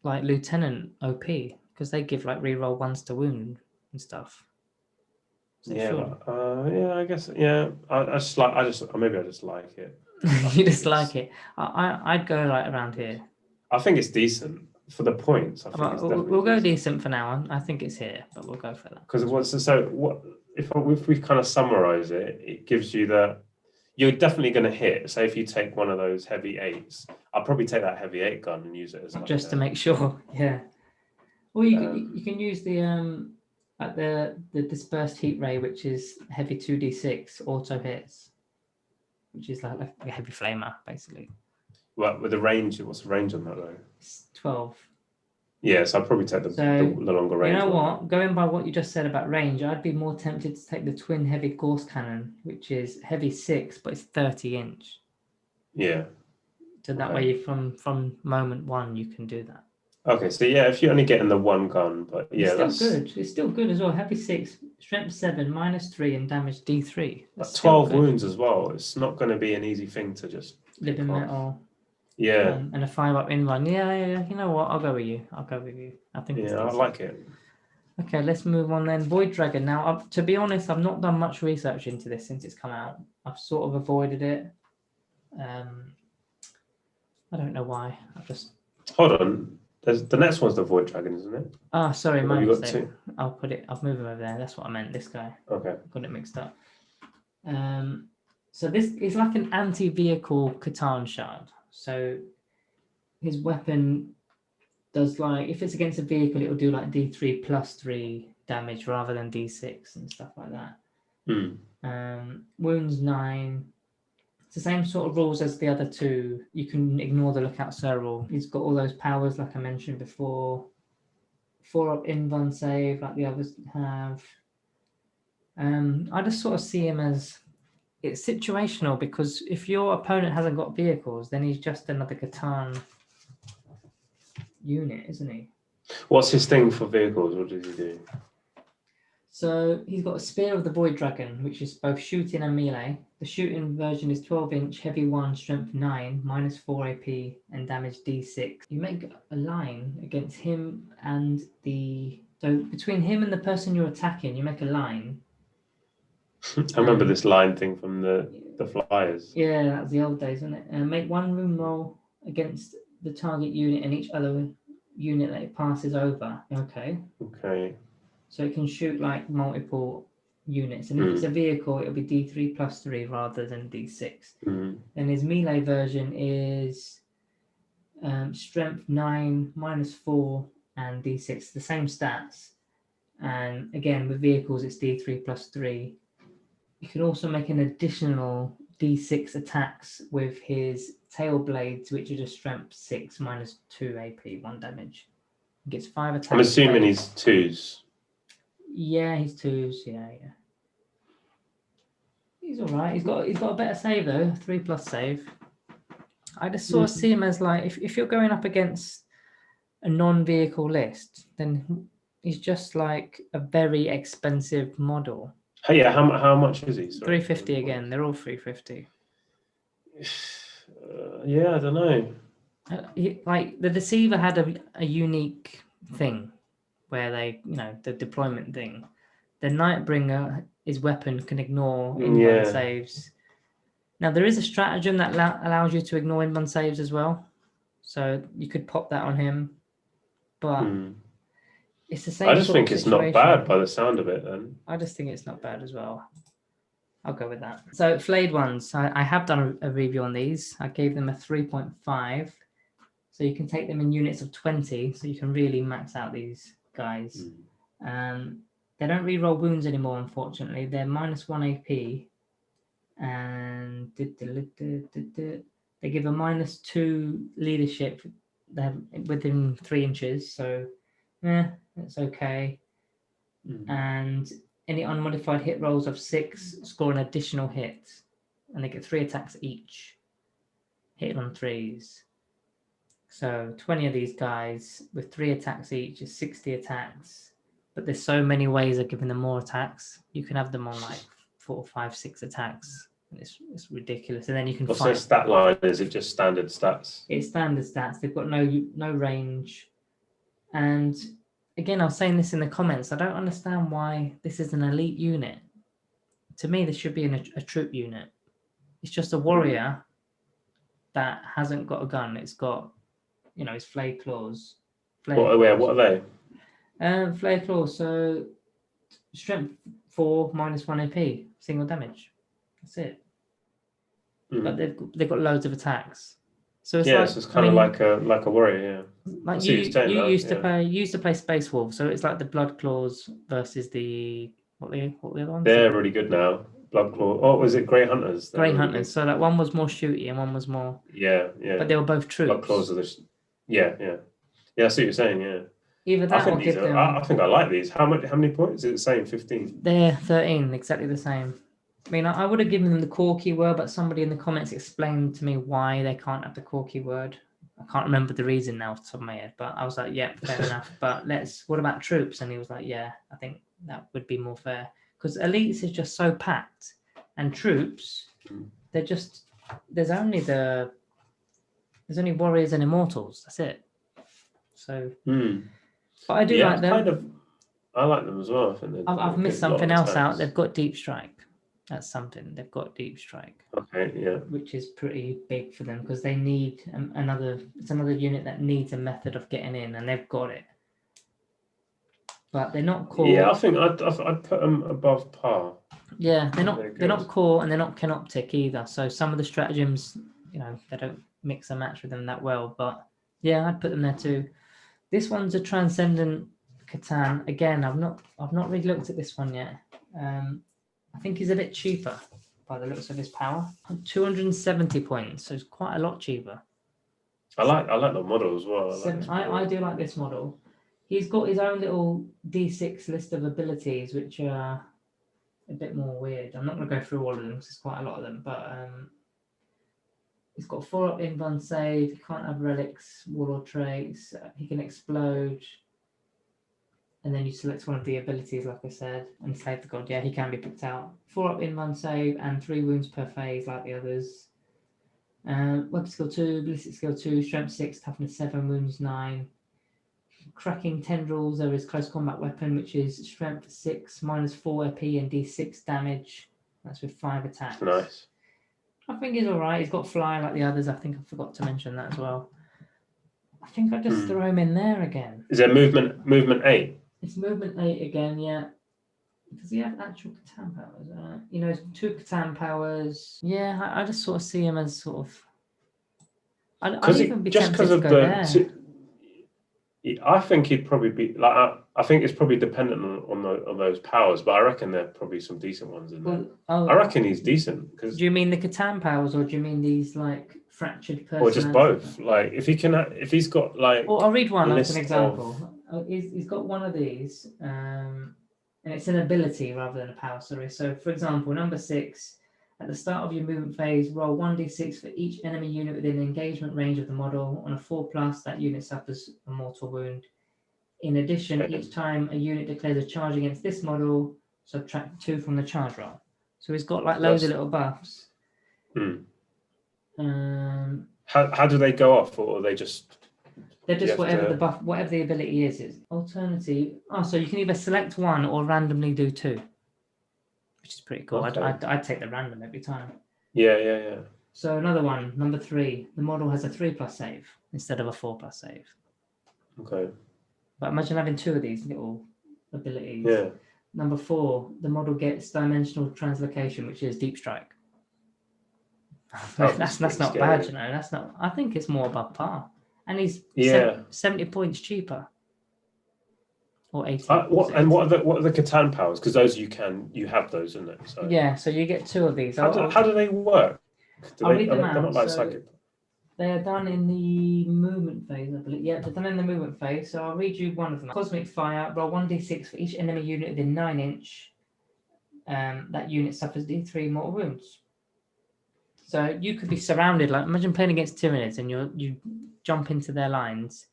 like lieutenant OP because they give like re-roll 1s to wound and stuff. So I guess. Yeah, I just like it. You just like it. I'd go like around here. I think it's decent for the points. I think we'll go decent for now. I think it's here, but we'll go for that. Because if we kind of summarize it, it gives you that you're definitely going to hit. Say if you take one of those heavy 8s, I'll probably take that heavy 8 gun and use it as just to make sure. Yeah. Or you can use the the dispersed heat ray, which is heavy 2d6 auto hits, which is like a heavy flamer basically. Well, with the range, what's the range on that though? It's 12. Yeah, so I'd probably take the longer range. You know what? Going by what you just said about range, I'd be more tempted to take the twin heavy Gauss cannon, which is heavy 6, but it's 30-inch. Yeah. So that way, from moment 1, you can do that. Okay, so yeah, if you're only getting the one gun, but yeah, It's still good. It's still good as well. Heavy 6, strength 7, -3, and damage D3. That's that's still 12 good. wounds as well. It's not going to be an easy thing to just pick Living off. metal. Yeah, And a 5-up in-run. Yeah. You know what? I'll go with you. I think it's yeah, I decent. like it. Okay, let's move on then. Void Dragon. Now, to be honest, I've not done much research into this since it's come out. I've sort of avoided it. I don't know why. Hold on. The next one's the Void Dragon, isn't it? Ah, sorry, my Have you got mistake. two? I'll move him over there. That's what I meant. This guy. Okay. Got it mixed up. So this is like an anti-vehicle Catan shard. So his weapon does like, if it's against a vehicle, it'll do like D3 +3 damage rather than D6 and stuff like that. Wounds 9. It's the same sort of rules as the other two. You can ignore the Lookout Sir rule. He's got all those powers like I mentioned before. 4-up invuln save like the others have. I just sort of see him as, it's situational, because if your opponent hasn't got vehicles, then he's just another Catan unit, isn't he? What's his thing for vehicles? What does he do? So he's got a Spear of the Void Dragon, which is both shooting and melee. The shooting version is 12-inch, heavy 1, strength 9, -4 AP, and damage D6. You make a line against him and so between him and the person you're attacking, you make a line. I remember this line thing from the Flyers. Yeah, that's the old days, isn't it? Make 1 rune roll against the target unit and each other unit that it passes over. Okay. So it can shoot like multiple units, and if it's a vehicle, it'll be D3 +3 rather than D6. And his melee version is strength 9, -4, and D6, the same stats. And again, with vehicles, it's D3 +3. You can also make an additional D6 attacks with his tail blades, which are just strength 6, -2 AP, 1 damage. He gets 5 attacks. I'm assuming he's 2s. Yeah, he's 2s. Yeah. He's all right. He's got a better save though, 3+ save. I just sort of see him as like, if you're going up against a non-vehicle list, then he's just like a very expensive model. Hey, yeah, how much is he? Sorry. 350 again. They're all 350. Yeah, I don't know. Like the Deceiver had a unique thing where they, the deployment thing. The Nightbringer, his weapon can ignore invuln saves. Now there is a stratagem that allows you to ignore invuln saves as well, so you could pop that on him. But it's the same. I just think it's not bad by the sound of it. Then I just think it's not bad as well. I'll go with that. So flayed ones, I have done a review on these. I gave them a 3.5. So you can take them in units of 20, so you can really max out these guys. They don't reroll wounds anymore, unfortunately. They're -1 AP, and they give a -2 leadership within 3 inches. So, it's okay. And any unmodified hit rolls of 6 score an additional hit, and they get 3 attacks each, hitting on 3s. So 20 of these guys with 3 attacks each is 60 attacks. But there's so many ways of giving them more attacks. You can have them on like 4, 5, 6 attacks. And it's ridiculous. And then you can What's fight. their stat line? Is it just standard stats? It's standard stats. They've got no range. And again, I was saying this in the comments. I don't understand why this is an elite unit. To me, this should be a troop unit. It's just a warrior that hasn't got a gun. It's got, his flayed claws. What are they? Flare claws. So strength 4, -1 AP, single damage. That's it. But they've got loads of attacks. So it's so it's kind of like a warrior. Yeah. Like you used to play Space Wolf. So it's like the Blood Claws versus the what the other ones? They're really good now. Blood Claw. Oh, was it Grey Hunters? Grey Hunters. So like one was more shooty and one was more. Yeah. But they were both troops. Blood Claws are the. Yeah. I see what you're saying. Yeah. Either that or give them. I think I like these. How many points? Is it the same? 15. They're 13, exactly the same. I mean, I would have given them the core keyword, but somebody in the comments explained to me why they can't have the core keyword. I can't remember the reason now off the top of my head, but I was like, yeah, fair enough. But what about troops? And he was like, yeah, I think that would be more fair. Because elites is just so packed. And troops, they're just, there's only warriors and immortals. That's it. So, but I do like them. I like them as well. I think I've missed something else out. They've got deep strike. That's something. They've got deep strike. Okay, yeah. Which is pretty big for them because they need another unit that needs a method of getting in, and they've got it. But they're not core. Yeah, I think I'd put them above par. Yeah, they're not core, and they're not canoptic either. So some of the stratagems, they don't mix and match with them that well. But yeah, I'd put them there too. This one's a Transcendent Catan. Again, I've not really looked at this one yet. I think he's a bit cheaper by the looks of his power. 270 points, so it's quite a lot cheaper. I like the model as well. I do like this model. He's got his own little D6 list of abilities, which are a bit more weird. I'm not going to go through all of them because there's quite a lot of them, but he's got 4-up invuln save. He can't have relics, warlord traits. He can explode. And then you select one of the abilities, like I said, and save the god. Yeah, he can be picked out. 4-up invuln save and 3 wounds per phase, like the others. Weapon skill 2, ballistic skill 2, strength 6, toughness 7, wounds 9. Cracking tendrils are his close combat weapon, which is strength 6, -4 AP and D6 damage. That's with 5 attacks. Nice. I think he's all right. He's got fly like the others. I think I forgot to mention that as well. I think I just throw him in there again. Is there movement 8? It's movement 8 again, yeah. Does he have actual Catan powers? 2 Catan powers. Yeah, I just sort of see him as sort of. I'd even be tempted to go there. I think he'd probably be like. I think it's probably dependent on those powers, but I reckon there are probably some decent ones in there. I reckon he's decent. Do you mean the Catan powers, or do you mean these like fractured personality? Or just both? Like if he's got like. Well, I'll read one as an example. He's got one of these, and it's an ability rather than a power. Sorry. So, for example, number 6. At the start of your movement phase, roll 1d6 for each enemy unit within engagement range of the model. On a 4+, that unit suffers a mortal wound. In addition, each time a unit declares a charge against this model, subtract 2 from the charge roll. So he's got like loads of little buffs. How do they go off, or are they just? They're just whatever the ability is. Alternative. So you can either select one or randomly do 2. Which is pretty cool. Okay. I'd take the random every time. Yeah. So another one, number 3. The model has a 3+ save instead of a 4+ save. Okay. But imagine having 2 of these little abilities. Yeah. Number 4, the model gets dimensional translocation, which is deep strike. That's not scary. Bad, That's not. I think it's more above par, and he's 70 points cheaper. Or 80. What are the Catan powers? Because those you have those, isn't it? So. Yeah, so you get 2 of these. How do they work? I'll read them out. They're not like psychic. They are done in the movement phase, I believe. Yeah, they're done in the movement phase. So I'll read you one of them. Cosmic Fire. Roll 1d6 for each enemy unit within 9 inch. That unit suffers d3 mortal wounds. So you could be surrounded. Like imagine playing against Tyranids, and you jump into their lines.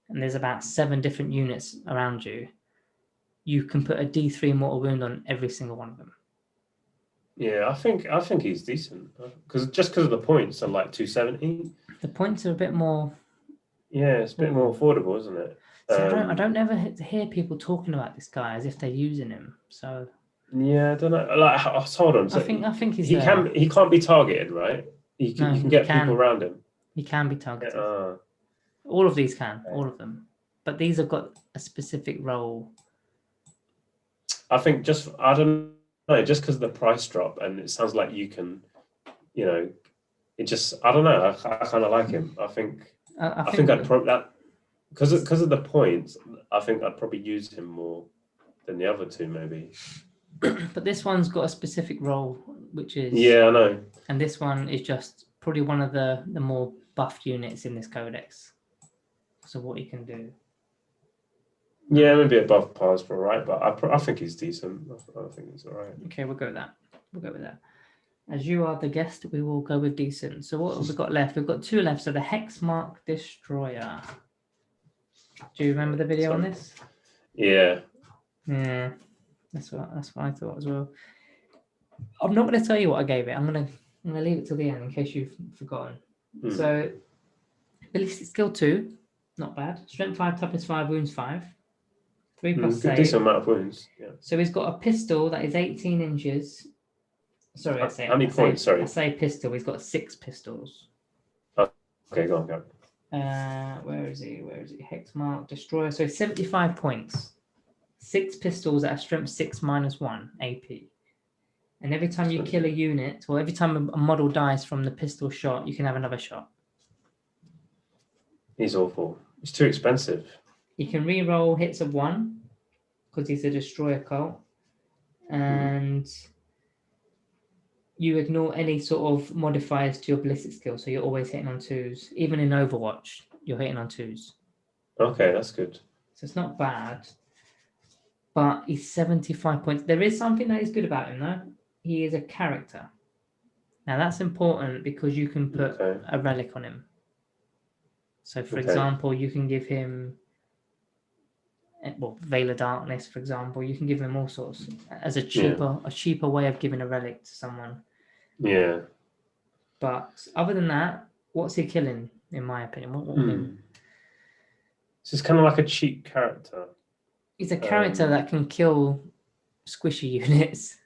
And there's about 7 different units around you. You can put a D3 mortal wound on every single one of them. Yeah, I think he's decent because of the points are like 270. The points are a bit more. Yeah, it's a bit more affordable, isn't it? So I don't ever hear people talking about this guy as if they're using him. So. Yeah, I don't know. Like, hold on. So I think he's. He can't be targeted, right? You can get people around him. He can be targeted. All of these can, all of them. But these have got a specific role. I think I don't know, just because of the price drop, and it sounds like you can, it just, I don't know, I kind of like him. I think I'd probably, that, because of the points, I think I'd probably use him more than the other 2, maybe. But this one's got a specific role, which is... Yeah, I know. And this one is just probably one of the more buffed units in this codex. So what he can do. Yeah, maybe above par is all right, but I think he's decent. I think he's all right. Okay, we'll go with that. As you are the guest, we will go with decent. So what have we got left? We've got 2 left. So the Hex Mark Destroyer. Do you remember the video on this? Yeah. Yeah, that's what I thought as well. I'm not going to tell you what I gave it. I'm going to leave it till the end in case you've forgotten. So ballistic skill 2, not bad. Strength 5, toughness 5, wounds 5. 3 plus save. Decent amount of wounds. Yeah. So he's got a pistol that is 18 inches. Sorry, I say. How many points? Sorry. I say pistol. He's got 6 pistols. Okay, go on. Where is he? Hex Mark Destroyer. So 75 points. 6 pistols at a strength 6 minus 1 AP. And every time you kill a unit, or every time a model dies from the pistol shot, you can have another shot. He's awful. He's too expensive. You can re-roll hits of 1 because he's a destroyer cult. And you ignore any sort of modifiers to your ballistic skill. So you're always hitting on 2s. Even in Overwatch, you're hitting on 2s. Okay, that's good. So it's not bad. But he's 75 points. There is something that is good about him, though. He is a character. Now, that's important because you can put a relic on him. So, for example, you can give him, Veil of Darkness, for example. You can give him all sorts as a cheaper way of giving a relic to someone. Yeah. But other than that, what's he killing, in my opinion? So it's kind of like a cheap character. He's a character that can kill squishy units.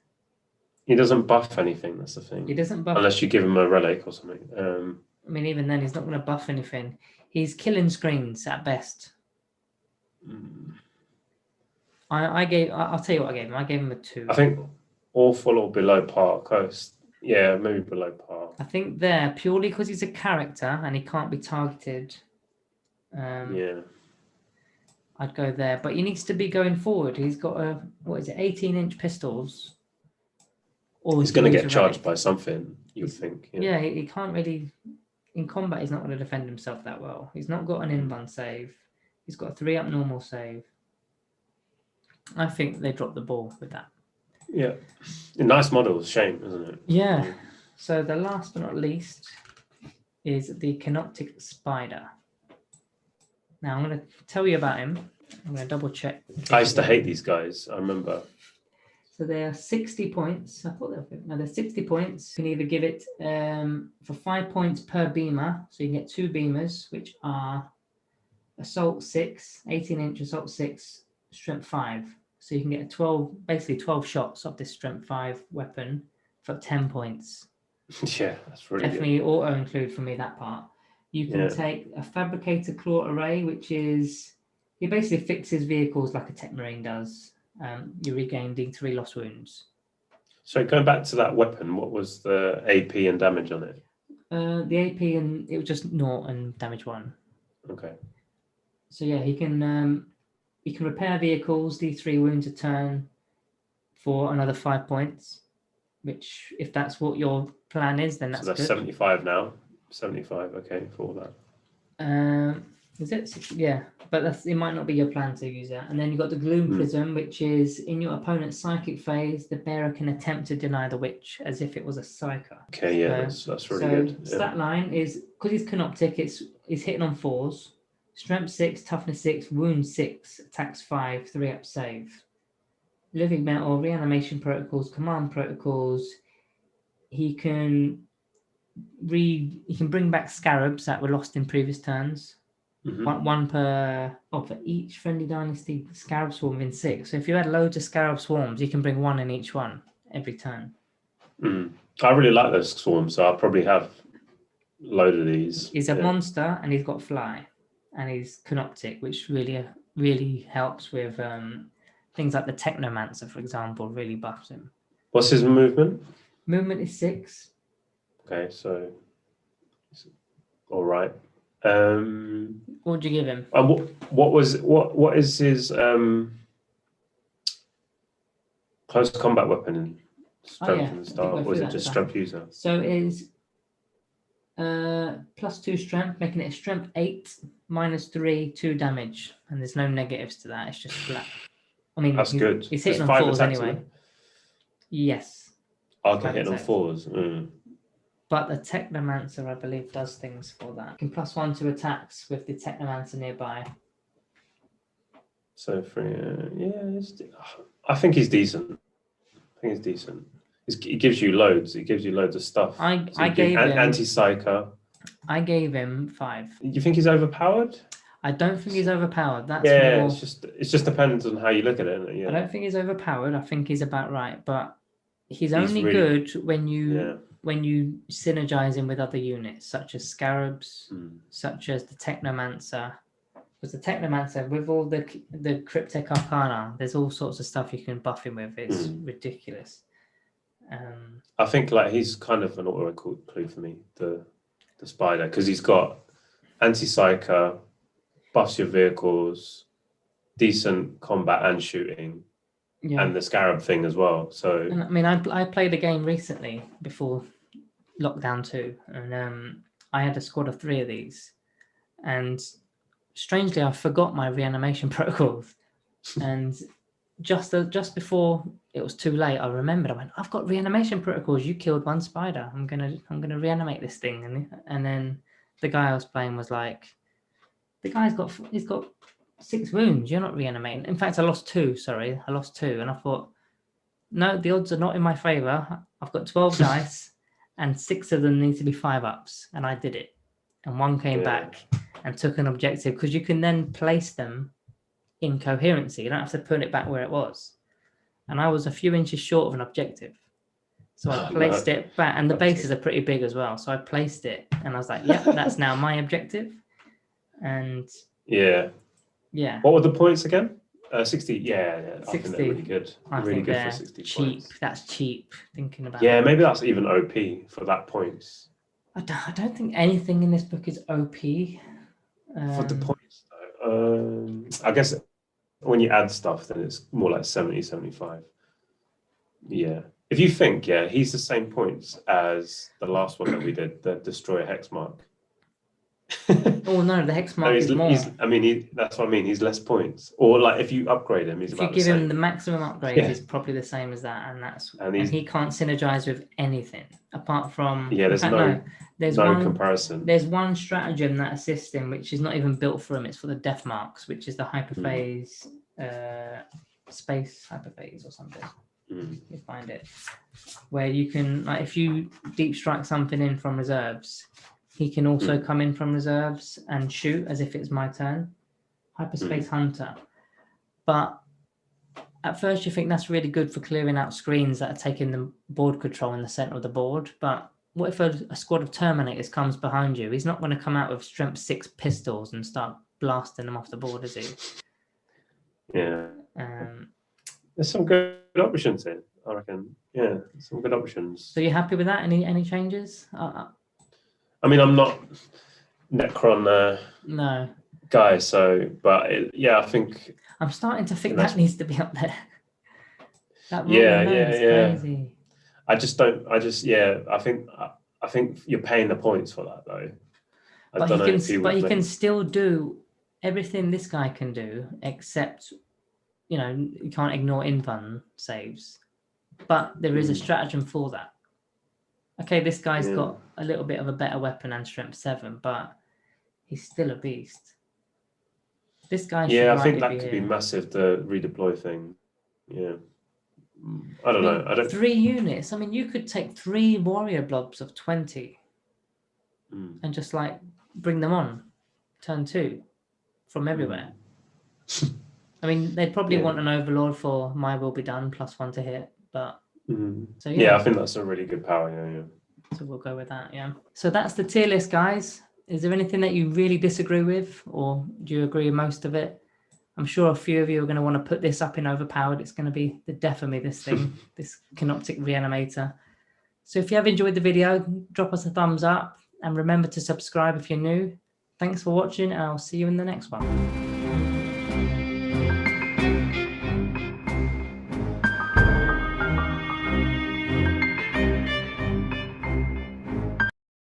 He doesn't buff anything, that's the thing. He doesn't buff... Unless you give him a relic or something. I mean, even then, he's not going to buff anything. He's killing screens at best. I'll tell you what I gave him. I gave him a 2. I think awful or below par coast. Yeah, maybe below par. I think there, purely because he's a character and he can't be targeted. Yeah. I'd go there, but he needs to be going forward. He's got 18-inch pistols. Or he's going to get charged by something, you would think. Yeah, he can't really... In combat, he's not going to defend himself that well. He's not got an in-bun save. He's got a 3-up normal save. I think they dropped the ball with that. Yeah. A nice model. Shame, isn't it? Yeah. So the last but not least is the Canoptic Spider. Now, I'm going to tell you about him. I'm going to double check. I used to hate these guys. I remember. So they're 60 points. I thought they're 60 points. You can either give it for 5 points per beamer. So you can get 2 beamers, which are Assault 6, 18-inch Assault 6, Strength 5. So you can get 12 shots of this Strength 5 weapon for 10 points. Yeah, that's really Definitely good. auto-include for me that part. You can take a Fabricator Claw Array, which is... He basically fixes vehicles like a Tech Marine does. You regain D3 lost wounds. So going back to that weapon, what was the AP and damage on it? The AP and it was just 0 and damage 1. Okay. So yeah, he can repair vehicles, D3 wounds a turn for another 5 points. Which, if that's what your plan is, then that's good. So that's 75 now. 75, okay, for all that. Is it? Yeah, but it might not be your plan to use that. And then you've got the Gloom Prism, which is in your opponent's psychic phase, the bearer can attempt to deny the witch as if it was a psyker. Okay, yeah, that's really good. Stat line is, because he's Canoptic, it's hitting on 4s. Strength 6, toughness 6, wound 6, attacks 5, 3-up save. Living metal, reanimation protocols, command protocols. He can bring back scarabs that were lost in previous turns. One per for each friendly dynasty scarab swarm within 6. So if you had loads of scarab swarms, you can bring 1 in each one every turn. I really like those swarms, so I'll probably have a load of these. He's a monster and he's got fly, and he's Canoptic, which really helps with things like the Technomancer, for example. Really buffs him. What's his movement? Movement is 6. Okay, so all right. What would you give him? What is his close combat weapon? Strength and start, or is it just strength user? So it is +2 strength, making it a strength 8, -3, 2 damage, and there's no negatives to that. It's just flat. I mean, that's good. He's hitting on 4s anyway. Yes. Okay, hitting on 4s. But the Technomancer, I believe, does things for that. You can +1 to attacks with the Technomancer nearby. So for I think he's decent. He gives you loads. He gives you loads of stuff. I gave him anti-psyker. I gave him 5. You think he's overpowered? I don't think he's overpowered. That's more... more... it's just depends on how you look at it. Isn't it? Yeah. I don't think he's overpowered. I think he's about right. But he's only really good when you synergize him with other units, such as Scarabs, such as the Technomancer. Because the Technomancer, with all the Cryptic Arcana, there's all sorts of stuff you can buff him with. It's ridiculous. I think like he's kind of an auto clue for me, the Spider, because he's got anti-psyker, buffs your vehicles, decent combat and shooting, and the Scarab thing as well. So and, I mean, I played a game recently before Lockdown 2, and I had a squad of 3 of these, and strangely I forgot my reanimation protocols, and just before it was too late, I remembered. I went, I've got reanimation protocols. You killed 1 spider. I'm gonna reanimate this thing, and then the guy I was playing was like, he's got 6 wounds. You're not reanimating. In fact, I lost 2. Sorry, I lost 2, and I thought, no, the odds are not in my favor. I've got 12 dice, and 6 of them need to be 5-ups, and I did it. And 1 came back and took an objective, because you can then place them in coherency. You don't have to put it back where it was. And I was a few inches short of an objective. So I placed it back, and the bases are pretty big as well. So I placed it, and I was like, yeah, that's now my objective. And what were the points again? 60. Yeah, 60. I think they're really good. Really good for 60 cheap. Points. That's cheap. Thinking about maybe that's even OP for that points. I don't think anything in this book is OP. For the points, though. I guess when you add stuff, then it's more like 70, 75. Yeah. If you think, he's the same points as the last one that we did, the Destroyer Hex Mark. Oh no, the Hex Mark is more. That's what I mean. He's less points. Or like if you upgrade him, he's about the same. If you give him the maximum upgrade, he's probably the same as that, and he can't synergize with anything apart from. There's no comparison. There's one stratagem that assists him, which is not even built for him. It's for the Death Marks, which is the hyperphase, space hyperphase or something. You find it where you can, like, if you deep strike something in from reserves, he can also come in from reserves and shoot as if it's my turn. Hyperspace Hunter. But at first you think that's really good for clearing out screens that are taking the board control in the center of the board. But what if a squad of Terminators comes behind you? He's not going to come out with strength 6 pistols and start blasting them off the board, is he? Yeah. There's some good options here, I reckon. Yeah, some good options. So you're happy with that? Any changes? I mean, I'm not Necron guy, so I think I'm starting to think that needs to be up there. That crazy. I think you're paying the points for that though. But he can still do everything this guy can do, except you can't ignore infun saves. But there is a stratagem for that. Okay, this guy's got a little bit of a better weapon and strength 7, but he's still a beast. This guy I think that could be massive, the redeploy thing. Yeah. I don't know. 3 units. I mean, you could take 3 warrior blobs of 20 and just like bring them on turn 2 from everywhere. I mean, they'd probably want an overlord for My Will Be Done +1 to hit, but so I think that's a really good power. So we'll go with that. So that's the tier list, guys. Is there anything that you really disagree with, or do you agree with most of it? I'm sure a few of you are going to want to put this up in overpowered. It's going to be the death of me, this thing, this Canoptic Reanimator. So if you have enjoyed the video, drop us a thumbs up and remember to subscribe if you're new. Thanks for watching, and I'll see you in the next one.